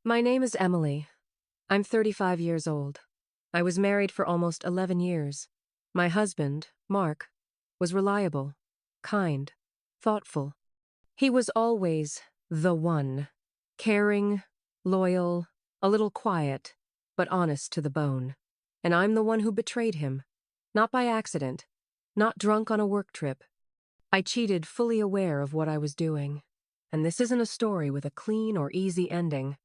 My name is Emily. I'm 35 years old. I was married for almost 11 years. My husband, Mark, was reliable, kind, thoughtful. He was always the one. Caring, loyal, a little quiet, but honest to the bone. And I'm the one who betrayed him. Not by accident, not drunk on a work trip. I cheated fully aware of what I was doing. And this isn't a story with a clean or easy ending.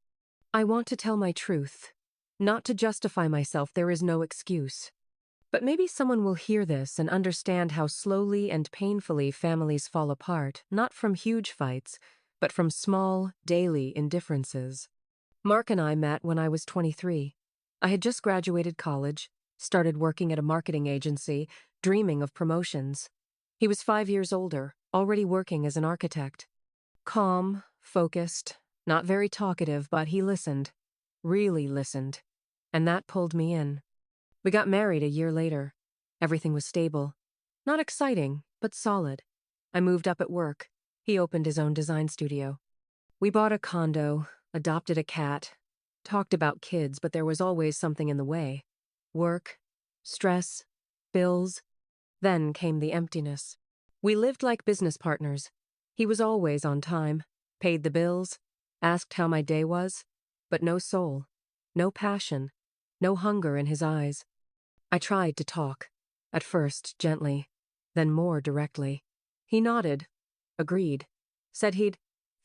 I want to tell my truth. Not to justify myself, there is no excuse. But maybe someone will hear this and understand how slowly and painfully families fall apart, not from huge fights, but from small, daily indifferences. Mark and I met when I was 23. I had just graduated college, started working at a marketing agency, dreaming of promotions. He was 5 years older, already working as an architect. Calm, focused, not very talkative, but he listened. Really listened. And that pulled me in. We got married a year later. Everything was stable. Not exciting, but solid. I moved up at work. He opened his own design studio. We bought a condo, adopted a cat, talked about kids, but there was always something in the way. Work, stress, bills. Then came the emptiness. We lived like business partners. He was always on time, paid the bills, asked how my day was, but no soul, no passion, no hunger in his eyes. I tried to talk, at first gently, then more directly. He nodded, agreed, said he'd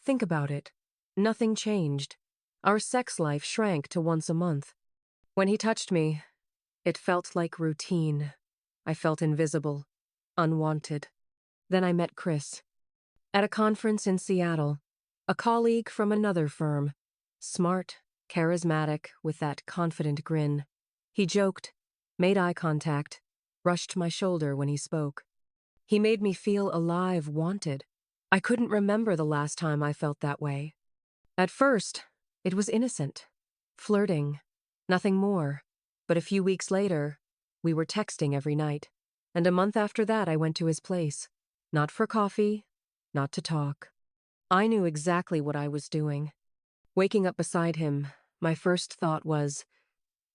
think about it. Nothing changed. Our sex life shrank to once a month. When he touched me, it felt like routine. I felt invisible, unwanted. Then I met Chris. At a conference in Seattle, a colleague from another firm, smart, charismatic, with that confident grin. He joked, made eye contact, brushed my shoulder when he spoke. He made me feel alive, wanted. I couldn't remember the last time I felt that way. At first, it was innocent, flirting, nothing more. But a few weeks later, we were texting every night. And a month after that, I went to his place. Not for coffee, not to talk. I knew exactly what I was doing. Waking up beside him, my first thought was,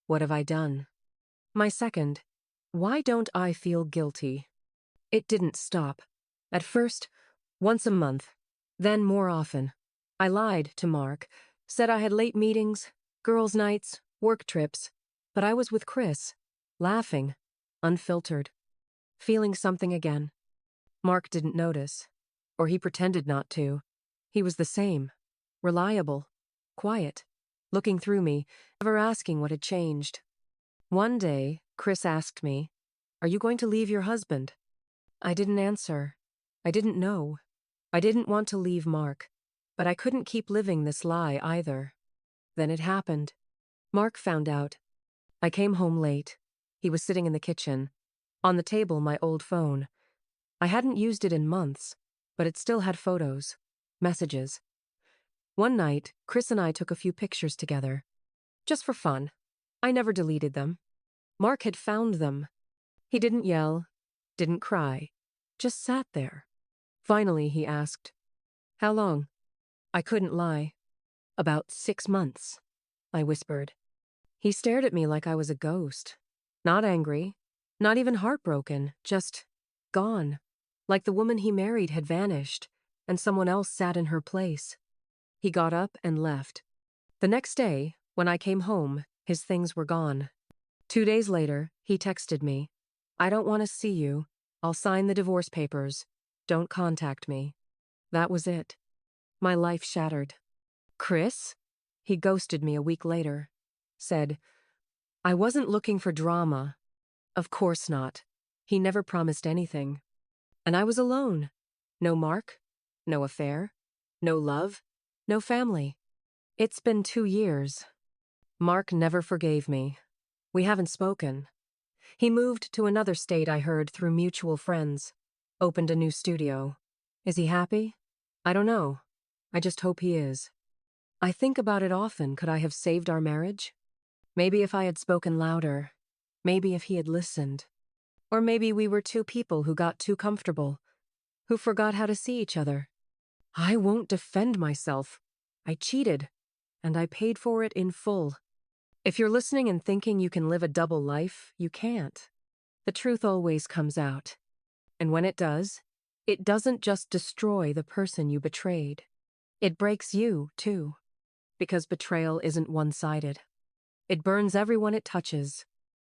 what have I done? My second, why don't I feel guilty? It didn't stop. At first, once a month, then more often. I lied to Mark, said I had late meetings, girls' nights, work trips, but I was with Chris, laughing, unfiltered, feeling something again. Mark didn't notice, or he pretended not to. He was the same, reliable, quiet, looking through me, never asking what had changed. One day, Chris asked me, "Are you going to leave your husband?" I didn't answer. I didn't know. I didn't want to leave Mark, but I couldn't keep living this lie either. Then it happened. Mark found out. I came home late. He was sitting in the kitchen. On the table, my old phone. I hadn't used it in months, but it still had photos, messages. One night, Chris and I took a few pictures together. Just for fun. I never deleted them. Mark had found them. He didn't yell, didn't cry, just sat there. Finally, he asked, "How long?" I couldn't lie. "About 6 months," I whispered. He stared at me like I was a ghost. Not angry, not even heartbroken, just gone. Like the woman he married had vanished, and someone else sat in her place. He got up and left. The next day, when I came home, his things were gone. 2 days later, he texted me, "I don't want to see you. I'll sign the divorce papers. Don't contact me." That was it. My life shattered. Chris? He ghosted me a week later. Said, "I wasn't looking for drama." Of course not. He never promised anything. And I was alone. No Mark, no affair, no love, no family. It's been 2 years. Mark never forgave me. We haven't spoken. He moved to another state, I heard, through mutual friends. Opened a new studio. Is he happy? I don't know. I just hope he is. I think about it often. Could I have saved our marriage? Maybe if I had spoken louder. Maybe if he had listened. Or maybe we were two people who got too comfortable, who forgot how to see each other. I won't defend myself. I cheated. and I paid for it in full. If you're listening and thinking you can live a double life, you can't. The truth always comes out. And when it does, it doesn't just destroy the person you betrayed. It breaks you, too. Because betrayal isn't one-sided. It burns everyone it touches,